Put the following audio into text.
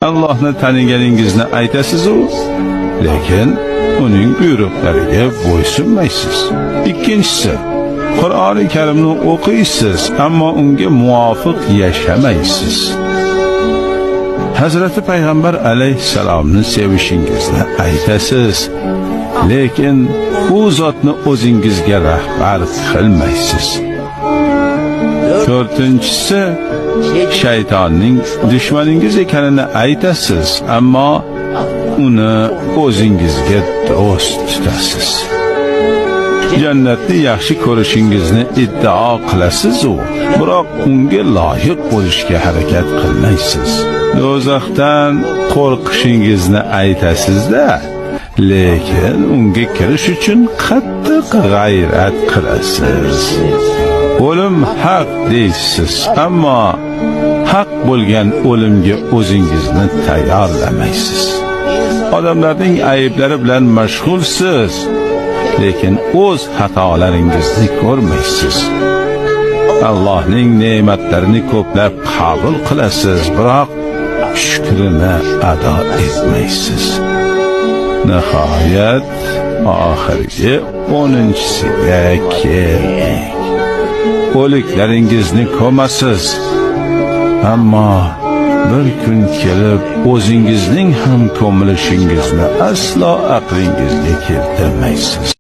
Allohni taniganingizni aytasiz-u, lekin uning buyruqlariga bo'ysunmaysiz. Ikkinchisi, Qur'oni Karimni o'qiysiz, ammo unga muvofiq yashamaysiz. Hazrati Payg'ambar alayhissalomni sevishingizni aytasiz, lekin u zotni o'zingizga rahbar qilmaysiz. To'rtinchisi, shaytonning dushmaningiz ekanini aytasiz, ammo uni o'zingizga do'st tutasiz. Jannatni yaxshi ko'rishingizni iddao qilasiz-u, biroq unga loyiq bo'lishga harakat qilmaysiz. Do'zaxdan qo'rqishingizni aytasiz-da, lekin unga kirish uchun qattiq g'ayrat qilasiz. O'lim haq deysiz, ammo haq bo'lgan o'limga o'zingizni tayyorlamaysiz. Odamlarning ayblari bilan mashg'ulsiz, lekin o'z xatolaringizni ko'rmaysiz. Allohning ne'matlarini ko'plab qabul qilasiz, biroq shukrini ado etmaysiz. Nihoyat oxirgi 10-siga keldik. O'liklaringizni ko'masiz, ammo bir kun kelib o'zingizning ham ko'milishingizni aslo aqlingizga keltirmaysiz.